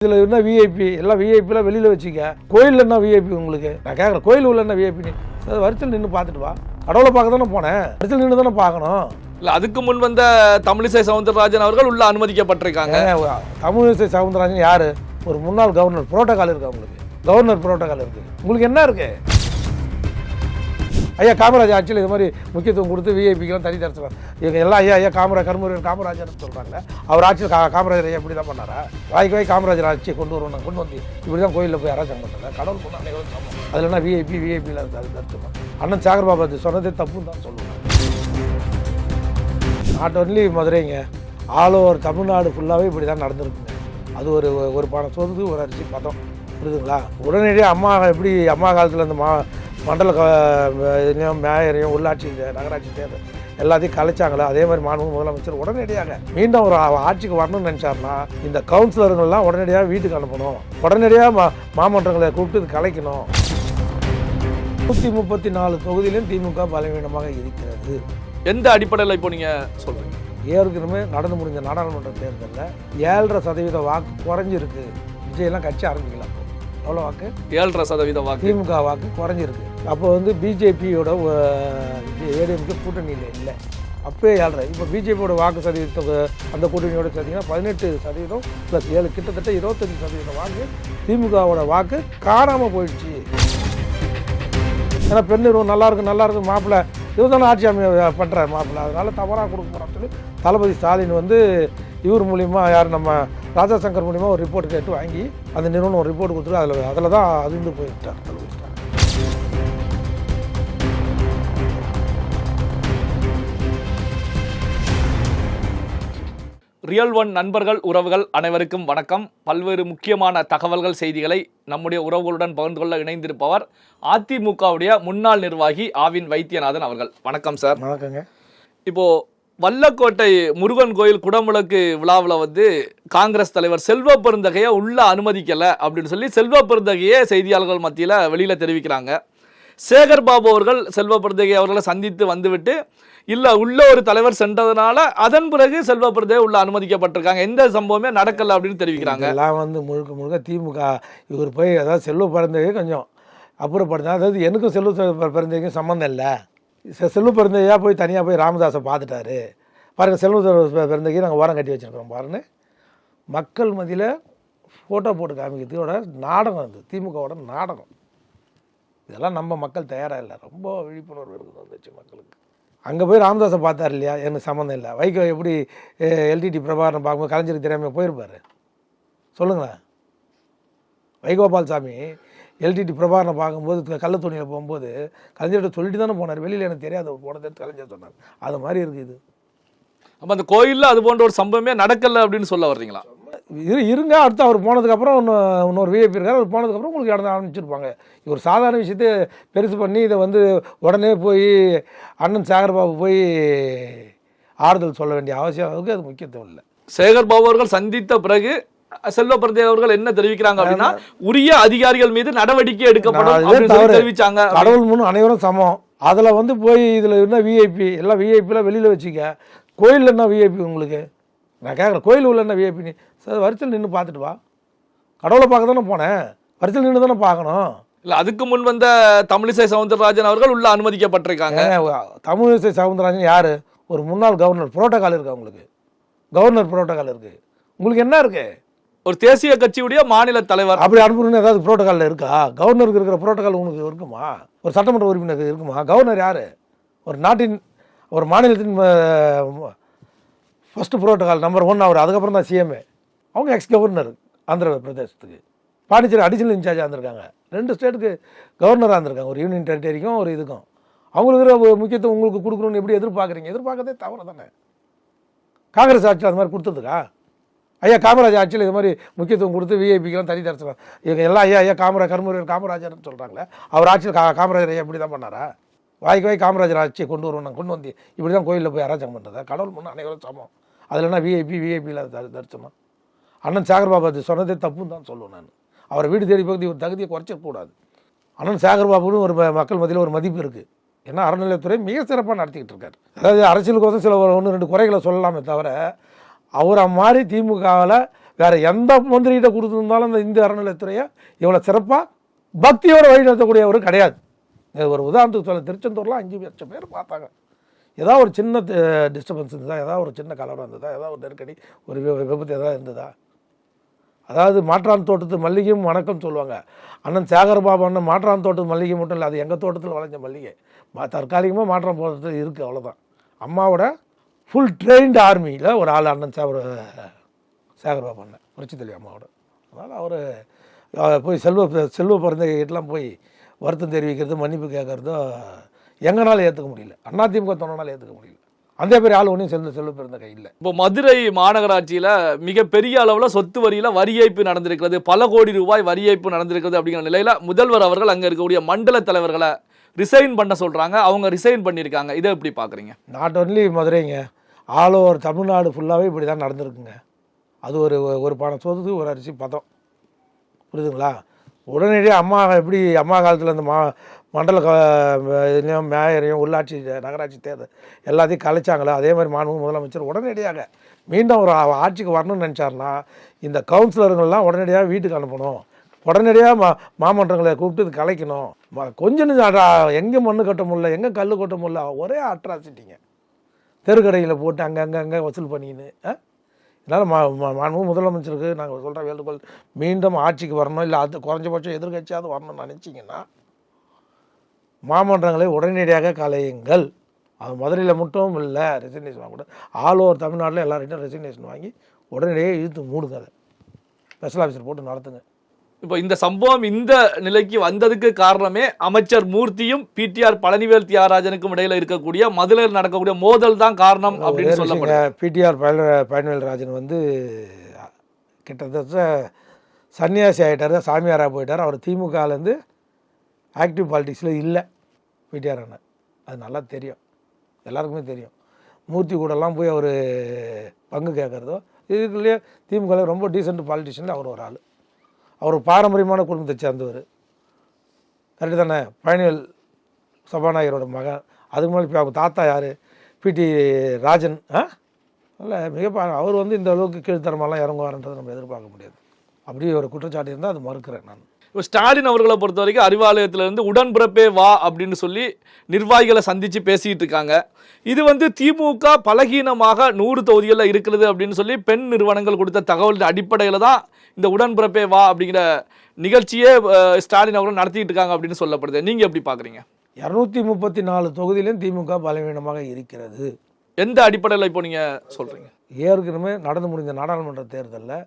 இதில் என்ன விஐபி எல்லாம் விஐபிலாம் வெளியில் வச்சுக்க. கோயில் என்ன விஐபி உங்களுக்கு? நான் கேட்குறேன், கோயில் உள்ள என்ன விஐபி? அது வரிசையில் நின்று பார்த்துட்டு வா. கடவுளை பார்க்க தானே போனேன், வரிசையில் நின்று தானே பார்க்கணும். இல்லை, அதுக்கு முன் வந்த தமிழிசை சவுந்தரராஜன் அவர்கள் உள்ள அனுமதிக்கப்பட்டிருக்காங்க. தமிழிசை சவுந்தரராஜன் யார்? ஒரு முன்னாள் கவர்னர். புரோட்டோகால் இருக்குது அவங்களுக்கு, கவர்னர் புரோட்டோகால் இருக்குது. உங்களுக்கு என்ன இருக்குது? ஐயா காமராஜர் ஆட்சியில் இது மாதிரி முக்கியத்துவம் கொடுத்து விஐபிக்கெல்லாம் தனி தரிசனம் இவங்க எல்லாம் ஐயா காமராஜர் சொல்கிறாங்க. அவர் ஆட்சியில் காமராஜர் ஐயா இப்படி தான் பண்ணாரா? வாய்க்கு காமராஜர் ஆட்சியை கொண்டு வருவோம், கொண்டு வந்து இப்படி தான் கோயிலில் போய் அராஜகம் பண்ணுறாங்க. கடவுள் பொண்ணு அனைவரும் சமம். அதில் என்ன விஐபியில் தரிசனம்? அண்ணன் சாகர் பாபா சொன்னதே தப்புன்னு தான் சொல்லுவாங்க. நாட் ஒன்லி மதுரைங்க, ஆல் ஓவர் தமிழ்நாடு ஃபுல்லாகவே இப்படி தான் நடந்துருக்குங்க. அது ஒரு பானை சோறு, ஒரு அரிசி பதம், புரியுதுங்களா? உடனடியாக எப்படி அம்மா காலத்தில் இந்த மண்டல மேயரையும் உள்ளாட்சி நகராட்சி தேர்தல் எல்லாத்தையும் கலைச்சாங்களோ, அதே மாதிரி மாண்புமிகு முதலமைச்சர் உடனடியாக மீண்டும் ஒரு ஆட்சிக்கு வரணும்னு நினச்சாருன்னா இந்த கவுன்சிலருங்கள்லாம் உடனடியாக வீட்டுக்கு அனுப்பணும், உடனடியாக மாமன்றங்களை கூப்பிட்டு கலைக்கணும். 134 தொகுதியிலும் திமுக பலவீனமாக இருக்கிறது. எந்த அடிப்படையில் இப்போ நீங்கள் சொல்கிறீங்க? ஏற்கனவே நடந்து முடிஞ்ச நாடாளுமன்ற தேர்தலில் 7.5% வாக்கு குறைஞ்சிருக்கு. விஜயெல்லாம் கட்சி ஆரம்பிக்கலாம். எவ்வளோ வாக்கு? 7.5% வாக்கு. திமுக வாக்கு குறைஞ்சிருக்கு. அப்போ பிஜேபியோட ஏடிஎம்கே கூட்டணியில் இல்லை, அப்போயே 7.5. இப்போ பிஜேபியோட வாக்கு சதவீதத்தை அந்த கூட்டணியோட சேர்த்திங்கன்னா 18% + 7 கிட்டத்தட்ட 25% வாக்கு திமுகவோட வாக்கு காணாமல் போயிடுச்சு. ஏன்னா பெண் நிறுவனம் நல்லா இருக்கு மாப்பிள்ளை இவர் தானே ஆட்சி பண்ணுறாரு மாப்பிள்ளை, அதனால தவறாக கொடுக்க போகிறான்னு சொல்லி தளபதி ஸ்டாலின் இவர் மூலிமா யார் நம்ம ராஜா சங்கர் மூலிமா ஒரு ரிப்போர்ட் கேட்டு வாங்கி அந்த நிறுவனம் ஒரு ரிப்போர்ட் கொடுத்துட்டு அதில் தான் அதிர்ந்து போயிட்டார் தளபதி ஸ்டாலின். ரியல் ஒன் நண்பர்கள் உறவுகள் அனைவருக்கும் வணக்கம். பல்வேறு முக்கியமான தகவல்கள் செய்திகளை நம்முடைய உறவுகளுடன் பகிர்ந்து கொள்ள இணைந்திருப்பவர் அதிமுகவுடைய முன்னாள் நிர்வாகி ஆவின் வைத்தியநாதன் அவர்கள். வணக்கம் சார். வணக்கங்க. இப்போ வல்லக்கோட்டை முருகன் கோயில் குடமுழக்கு விழாவில் காங்கிரஸ் தலைவர் செல்வ பெருந்தகையை உள்ள அனுமதிக்கலை அப்படின்னு சொல்லி செல்வ பெருந்தகையே செய்தியாளர்கள் மத்தியில் வெளியில் தெரிவிக்கிறாங்க. சேகர் பாபு அவர்கள் செல்வ பெருந்தகை அவர்களை சந்தித்து வந்துவிட்டு இல்லை உள்ள ஒரு தலைவர் சென்றதுனால அதன் பிறகு செல்வ பெருந்தகை உள்ள அனுமதிக்கப்பட்டிருக்காங்க, எந்த சம்பவமே நடக்கலை அப்படின்னு தெரிவிக்கிறாங்க. எல்லாம் முழுக்க திமுக இவர் போய் அதாவது செல்வ பெருந்தகை கொஞ்சம் அப்புறப்படுத்தா. அதாவது எனக்கும் செல்வ பெருந்தகைக்கும் சம்மந்தம் இல்லை. செல்வ பெருந்தகையாக போய் தனியாக போய் ராமதாஸை பார்த்துட்டாரு பாருங்கள். செல்வ பெருந்தகையை நாங்கள் ஓரம் கட்டி வச்சுருக்கோம் பாருன்னு மக்கள் மத்தியில் ஃபோட்டோ போட்டு காமிக்கிறதோட நாடகம், அது திமுகவோட நாடகம். இதெல்லாம் நம்ம மக்கள் தயாராக இல்லை. ரொம்ப விழிப்புணர்வு இருக்குது வந்துச்சு மக்களுக்கு. அங்கே போய் ராமதாஸை பார்த்தார் இல்லையா, எனக்கு சம்மந்தம் இல்லை. வைகோ எப்படி எல்டிடி பிரபாகரன் பார்க்கும்போது கலைஞருக்கு தெரியாமல் போயிருப்பார் சொல்லுங்களேன்? வைகோபால் சாமி எல்டிடி பிரபாகரனை பார்க்கும்போது கள்ள துணியில் போகும்போது கலைஞர்கிட்ட சொல்லிட்டு தானே போனார், வெளியில் எனக்கு தெரியாது போனது கலைஞர் சொன்னார். அது மாதிரி இருக்குது இது. அப்போ அந்த கோயிலில் அது போன்ற ஒரு சம்பவமே நடக்கலை அப்படின்னு சொல்ல வர்றீங்களா? இருங்க, அடுத்து அவர் போனதுக்கப்புறம் இன்னொரு விஐபி இருக்கார், அவர் போனதுக்கப்புறம் உங்களுக்கு இடத்த ஆரம்பிச்சிருப்பாங்க. ஒரு சாதாரண விஷயத்தை பெருசு பண்ணி இதை உடனே போய் அண்ணன் சேகர் பாபு போய் ஆறுதல் சொல்ல வேண்டிய அவசியம் அதுக்கு அது முக்கியத்துவம் இல்லை. சேகர் பாபு அவர்கள் சந்தித்த பிறகு செல்வ பெருந்தகை அவர்கள் என்ன தெரிவிக்கிறாங்க அப்படின்னா உரிய அதிகாரிகள் மீது நடவடிக்கை எடுக்கப்படும் தெரிவிச்சாங்க. கடவுள் முன் அனைவரும் சமம். அதில் போய் இதில் என்ன விஐபி எல்லாம் விஐபிலாம் வெளியில் வச்சுக்க. கோயில் என்ன விஐபி உங்களுக்கு? நான் கேட்குறேன், கோயில் உள்ள என்ன விஐபி? சார் வரிசையில் நின்று பார்த்துட்டு வா. கடவுளை பார்க்க தானே போனேன், வரிசையில் நின்று தானே பார்க்கணும். இல்லை, அதுக்கு முன் வந்த தமிழிசை சவுந்தரராஜன் அவர்கள் உள்ள அனுமதிக்கப்பட்டிருக்காங்க. தமிழிசை சவுந்தரராஜன் யார்? ஒரு முன்னாள் கவர்னர். புரோட்டோகால் இருக்குது அவங்களுக்கு, கவர்னர் புரோட்டோகால் இருக்குது. உங்களுக்கு என்ன இருக்குது? ஒரு தேசிய கட்சியுடைய மாநில தலைவர் அப்படி அனுப்பணும்னு ஏதாவது புரோட்டோகாலில் இருக்கா? கவர்னருக்கு இருக்கிற புரோட்டோகால் உங்களுக்கு இருக்குமா? ஒரு சட்டமன்ற உறுப்பினருக்கு இருக்குமா? கவர்னர் யார்? ஒரு மாநிலத்தின் ஃபஸ்ட்டு புரோட்டோகால் நம்பர் 1 அவர். அதுக்கப்புறம் தான் சிஎம்ஏ. அவங்க எக்ஸ் கவர்னர் ஆந்திர பிரதேசத்துக்கு. பாண்டிச்சேரி அடிஷனல் இன்சார்ஜாக இருந்திருக்காங்க. 2 ஸ்டேட்டுக்கு கவர்னராக இருந்திருக்காங்க, ஒரு யூனியன் டெரிட்டரிக்கும் ஒரு இதுக்கும். அவங்களுக்கு முக்கியத்துவம் உங்களுக்கு கொடுக்கணும்னு எப்படி எதிர்பார்க்குறீங்க? எதிர்பார்க்கறதே தவறு தானே. காங்கிரஸ் ஆட்சியில் அது மாதிரி கொடுத்ததுக்கா? ஐயா காமராஜர் ஆட்சியில் இது மாதிரி முக்கியத்துவம் கொடுத்து விஐபிக்கெல்லாம் தனி தரிசனம் இவங்க எல்லாம் ஐயா காமராஜர்னு சொல்கிறாங்களே, அவர் ஆட்சியில் காமராஜர் ஐயா இப்படி தான் பண்ணாரா? வாய்க்கு காமராஜர் ஆட்சியை கொண்டு வருவோம், கொண்டு வந்து இப்படி தான் கோயிலில் போய் அராஜகம் பண்ணுறதா? கடவுள் முன்னே அனைவரும் சமம். அதில் என்ன விஐபியில் தரிசனம்? அண்ணன் சேகர் பாபு சொன்னதே தப்புன்னு தான் சொல்லுவேன் நான். அவரை வீடு தேடி பகுதி ஒரு தகுதியை குறைச்சிடக்கூடாது. அண்ணன் சேகர் பாபுன்னு ஒரு மக்கள் மத்தியில் ஒரு மதிப்பு இருக்குது. ஏன்னா அறநிலையத்துறை மிக சிறப்பாக நடத்திக்கிட்டு இருக்கார். அதாவது அரசியலுக்கு சில 1-2 குறைகளை சொல்லலாமே தவிர அவரை மாதிரி திமுகவில் வேறு எந்த மந்திரிகிட்ட கொடுத்துருந்தாலும் அந்த இந்து அறநிலையத்துறையை இவ்வளோ சிறப்பாக பக்தியோடு வழி நடத்தக்கூடியவர் கிடையாது. ஒரு உதாரணத்துக்கு சொல்ல, திருச்செந்தூரில் 5 லட்சம் பேர் பார்த்தாங்க. ஏதாவது ஒரு சின்ன டிஸ்டர்பன்ஸ் இருந்ததா, ஏதாவது ஒரு சின்ன கலவரம் இருந்ததா, ஏதாவது ஒரு நெருக்கடி, ஒரு விபத்து ஏதாவது இருந்ததா? அதாவது மாற்றான் தோட்டத்து மல்லிகையும் வணக்கம் சொல்லுவாங்க. அண்ணன் சேகர் பாபு அண்ணன் மாற்றான் தோட்டத்து மல்லிகை மட்டும் இல்லை, அது எங்கள் தோட்டத்தில் விளைஞ்ச மல்லிகை. தற்காலிகமாக மாற்றான் தோட்டத்தில் இருக்குது, அவ்வளோதான். அம்மாவோட ஃபுல் ட்ரெயின்டு ஆர்மியில் ஒரு ஆள் அண்ணன் சேகர் பாபு அண்ணன் புரட்சித்தலைவி அம்மாவோட. அதனால் அவர் போய் செல்வ பிறந்தகிட்டலாம் போய் வருத்தம் தெரிவிக்கிறது, மன்னிப்பு கேட்குறதோ எங்கனாலும் ஏற்றுக்க முடியல. அதிமுக தொண்டனால ஏற்றுக்க முடியல. அந்த பெரிய ஆள் ஒன்றும் செல்வ பிறந்த கை இல்லை. இப்போ மதுரை மாநகராட்சியில் மிகப்பெரிய அளவில் சொத்து வரியில் வரி ஏய்ப்பு நடந்திருக்கிறது, பல கோடி ரூபாய் வரி ஏய்ப்பு நடந்திருக்கிறது. அப்படிங்கிற நிலையில் முதல்வர் அவர்கள் அங்கே இருக்கக்கூடிய மண்டல தலைவர்களை ரிசைன் பண்ண சொல்கிறாங்க. அவங்க ரிசைன் பண்ணியிருக்காங்க. இதை எப்படி பார்க்குறீங்க? நாட் ஒன்லி மதுரைங்க, ஆல் ஓவர் தமிழ்நாடு ஃபுல்லாகவே இப்படி தான் நடந்திருக்குங்க. அது ஒரு பானை சோத்துக்கு ஒரு அரிசி பதம், புரியுதுங்களா? உடனடியாக அம்மா காலத்தில் அந்த மண்டல இதுலேயும் மேயரையும் உள்ளாட்சி நகராட்சி தேர்தல் எல்லாத்தையும் கலைச்சாங்களோ, அதே மாதிரி மாண்புமிகு முதலமைச்சர் உடனடியாக மீண்டும் ஒரு ஆட்சிக்கு வரணும்னு நினச்சாருன்னா இந்த கவுன்சிலருங்கள்லாம் உடனடியாக வீட்டுக்கு அனுப்பணும், உடனடியாக மாமன்றங்களை கூப்பிட்டு இது கலைக்கணும். கொஞ்சம் எங்கே மண்ணு கட்ட முடியல, எங்கே கல் கொட்ட முடியல, ஒரே அட்ராசிட்டிங்க. தெருக்கடையில் போட்டு அங்கே வசூல் பண்ணிக்கின்னு. அதனால் மாண்புமிகு முதலமைச்சருக்கு நாங்கள் சொல்கிற வேண்டுகோள், மீண்டும் ஆட்சிக்கு வரணும், இல்லை அது குறைஞ்சபட்சம் எதிர்கட்சியாவது வரணும்னு நினச்சிங்கன்னா மாமன்றங்களை உடனடியாக கலையுங்கள். அது மதுரையில் மட்டும் இல்லை, ரெசிக்னேஷன் வாங்க கூட ஆல் ஓவர் தமிழ்நாட்டில் எல்லார்கிட்டையும் ரெசிக்னேஷன் வாங்கி உடனடியாக இழுத்து மூடுங்க, அதை ஸ்பெஷல் ஆஃபீஸர் போட்டு நடத்துங்க. இப்போ இந்த சம்பவம் இந்த நிலைக்கு வந்ததுக்கு காரணமே அமைச்சர் மூர்த்தியும் பிடிஆர் பழனிவேல் தியாகராஜனுக்கும் இடையில இருக்கக்கூடிய மதுரையில் நடக்கக்கூடிய மோதல் தான் காரணம் அப்படின்னு சொல்லப்படுது. பிடிஆர் பழனிவேல் ராஜன் கிட்டத்தட்ட சன்னியாசி ஆகிட்டார், சாமியாராக போயிட்டார். அவர் திமுகலேருந்து ஆக்டிவ் பாலிட்டிக்ஸில் இல்லை பிடிஆர் அண்ணன். அது நல்லா தெரியும், எல்லாருக்குமே தெரியும். மூர்த்தி கூடலாம் போய் அவர் பங்கு கேட்குறதோ இதுக்குள்ளேயே திமுகவில் ரொம்ப டீசென்ட் பாலிட்டிஷியனில் அவர் ஒரு ஆள். அவர் பாரம்பரியமான குடும்பத்தை சேர்ந்தவர், கரெக்டு தானே? பழனிவேல் சபாநாயகரோட மகன். அதுக்கு மேலே இப்போ அவங்க தாத்தா யார், பிடி ராஜன். இல்லை அவர் இந்த அளவுக்கு கீழ்த்தரமெல்லாம் இறங்குவார்ன்றதை நம்ம எதிர்பார்க்க முடியாது. அப்படியே ஒரு குற்றச்சாட்டு இருந்தால் அது மறுக்கிறேன் நான். இப்போ ஸ்டாலின் அவர்களை பொறுத்த வரைக்கும் அறிவாலயத்திலிருந்து உடன்பிறப்பே வா அப்படின்னு சொல்லி நிர்வாகிகளை சந்தித்து பேசிகிட்டு இருக்காங்க. இது திமுக பலகீனமாக 100 தொகுதிகளில் இருக்கிறது அப்படின்னு சொல்லி பெண் நிறுவனங்கள் கொடுத்த தகவல் அடிப்படையில் தான் இந்த உடன்பிறப்பே வா அப்படிங்கிற நிகழ்ச்சியே ஸ்டாலின் அவர்கள் நடத்திட்டு இருக்காங்க அப்படின்னு சொல்லப்படுது. நீங்கள் எப்படி பார்க்குறீங்க? 234 தொகுதியிலும் திமுக பலவீனமாக இருக்கிறது. எந்த அடிப்படையில் இப்போ நீங்கள் சொல்கிறீங்க? ஏற்கனவே நடந்து முடிந்த நாடாளுமன்ற தேர்தலில்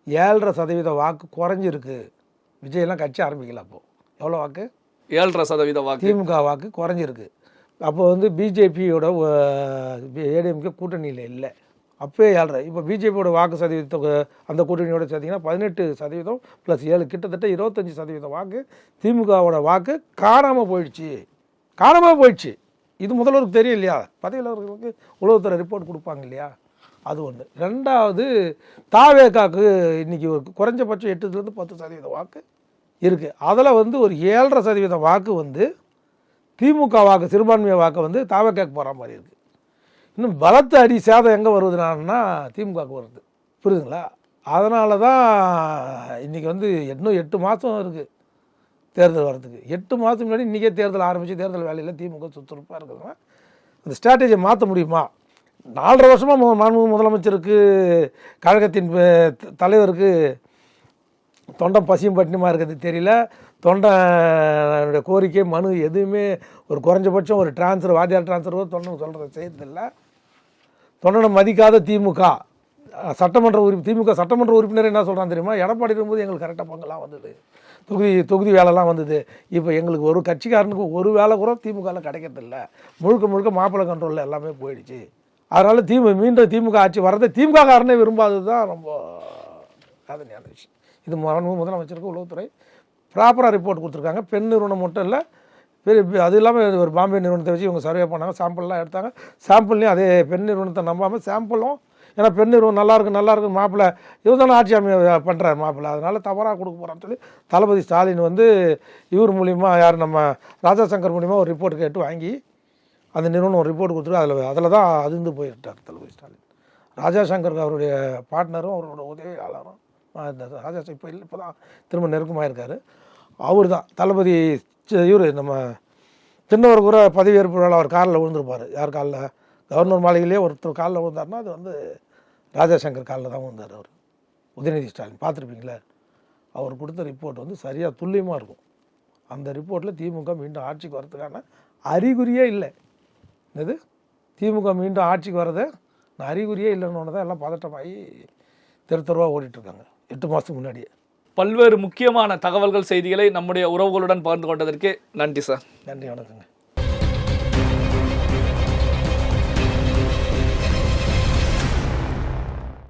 7.5% வாக்கு குறைஞ்சிருக்கு. விஜயெல்லாம் கட்சி ஆரம்பிக்கல. அப்போது எவ்வளோ வாக்கு? 7.5% வாக்கு திமுக வாக்கு குறைஞ்சிருக்கு. அப்போ பிஜேபியோட ஏடிஎம்கே கூட்டணியில் இல்லை, அப்போயே 7.5. இப்போ பிஜேபியோட வாக்கு சதவீதத்தை அந்த கூட்டணியோட சேர்த்திங்கன்னா 18% + 7 கிட்டத்தட்ட 25% வாக்கு திமுகவோட வாக்கு காணாமல் போயிடுச்சு. இது முதல்வருக்கு தெரியும் இல்லையா? பதவியில் இருக்கிறவங்களுக்கு உளவுத்துறை ரிப்போர்ட் கொடுப்பாங்க இல்லையா? அது ஒன்று. ரெண்டாவது, தாவேகாக்கு இன்றைக்கி ஒரு குறைஞ்சபட்சம் 8-10% வாக்கு இருக்குது. அதில் ஒரு 7.5% வாக்கு திமுக வாக்கு, சிறுபான்மைய வாக்கு தாவேகாக்கு போகிற மாதிரி இருக்குது. இன்னும் பலத்த அடி சேதம் எங்கே வருதுன்னா திமுகவுக்கு வருது, புரியுதுங்களா? அதனால தான் இன்றைக்கி இன்னும் 8 மாதம் இருக்குது தேர்தல் வரதுக்கு. 8 மாதம் முன்னாடி இன்றைக்கே தேர்தல் ஆரம்பித்து தேர்தல் வேலையில் திமுக சுறுசுறுப்பாக இருக்குதுன்னா அந்த ஸ்ட்ராட்டஜியை மாற்ற முடியுமா? 4.5 வருஷமாக மாண்புமிகு முதலமைச்சருக்கு, கழகத்தின் தலைவருக்கு தொண்டம் பசியும் பட்டினியுமா இருக்கிறது தெரியல. தொண்டனுடைய கோரிக்கை மனு எதுவுமே ஒரு குறைஞ்சபட்சம் ஒரு டிரான்ஸ்ஃபர், வாத்தியார் டிரான்ஸ்ஃபரோ தொண்டனுக்கு சொல்கிறத செய்யறதில்லை. தொண்டனை மதிக்காத திமுக திமுக சட்டமன்ற உறுப்பினர் என்ன சொல்கிறான் தெரியுமா? எடப்பாடி இருக்கும்போது எங்களுக்கு கரெக்டாக பங்கெல்லாம் வந்தது, தொகுதி வேலைலாம் வந்தது. இப்போ எங்களுக்கு ஒரு கட்சிக்காரனுக்கு ஒரு வேலை கூட திமுகவில் கிடைக்கிறதில்ல, முழுக்க மாப்பிள்ளை கண்ட்ரோலில் எல்லாமே போயிடுச்சு. அதனால் மீண்டும் திமுக ஆட்சி வர்றதை திமுக காரனே விரும்பாதது தான் ரொம்ப வேதனையான விஷயம். இது முதலமைச்சருக்கு உளவுத்துறை ப்ராப்பராக ரிப்போர்ட் கொடுத்துருக்காங்க. பெண் நிறுவனம் மட்டும் இல்லை, அது இல்லாமல் ஒரு பாம்பே நிறுவனத்தை வச்சு இவங்க சர்வே பண்ணாங்க, சாம்பிள்லாம் எடுத்தாங்க. சாம்பிள்லையும் அதே பெண் நிறுவனத்தை நம்பாமல் சாம்பிளும், ஏன்னா பெண் நிறுவனம் நல்லாயிருக்கு மாப்பிள்ளை இவர் தானே ஆட்சி பண்ணுறாரு மாப்பிள்ளை, அதனால் தவறாக கொடுக்க போகிறான்னு சொல்லி தளபதி ஸ்டாலின் இவர் மூலிமா யார் நம்ம ராஜாசங்கர் மூலிமா ஒரு ரிப்போர்ட் கேட்டு வாங்கி அந்த நிறுவனம் ஒரு ரிப்போர்ட் கொடுத்துட்டு அதில் தான் அதிர்ந்து போயிட்டார் தளபதி ஸ்டாலின். ராஜா சங்கர் அவருடைய பார்ட்னரும் அவரோட உதவியாளரும் இந்த ராஜா இப்போ இல்லை, இப்போ தான் திரும்ப நெருக்கமாக இருக்கார். அவர் தான் தளபதி இவர் நம்ம சின்னவர் கூட பதவியேற்பு விழா அவர் காலில் விழுந்திருப்பார். யார் காலில்? கவர்னர் மாளிகையிலே ஒருத்தர் காலில் விழுந்தார்னா அது வந்து ராஜா சங்கர் காலில் தான் விழுந்தார். அவர் உதயநிதி ஸ்டாலின் பார்த்துருப்பீங்களே, அவர் கொடுத்த ரிப்போர்ட் வந்து சரியாக துல்லியமாக இருக்கும். அந்த ரிப்போர்ட்டில் திமுக மீண்டும் ஆட்சிக்கு வர்றதுக்கான அறிகுறியே இல்லை. இது திமுக மீண்டும் ஆட்சிக்கு வர்றது அறிகுறியே இல்லைன்னு தான் எல்லாம் பதட்டமாகி தெருவாக ஓடிட்டுருக்காங்க 8 மாதத்துக்கு முன்னாடியே. பல்வேறு முக்கியமான தகவல்கள், செய்திகளை நம்முடைய உறவுகளுடன் பகிர்ந்து கொண்டதற்கு நன்றி சார். நன்றி, வணக்கங்க.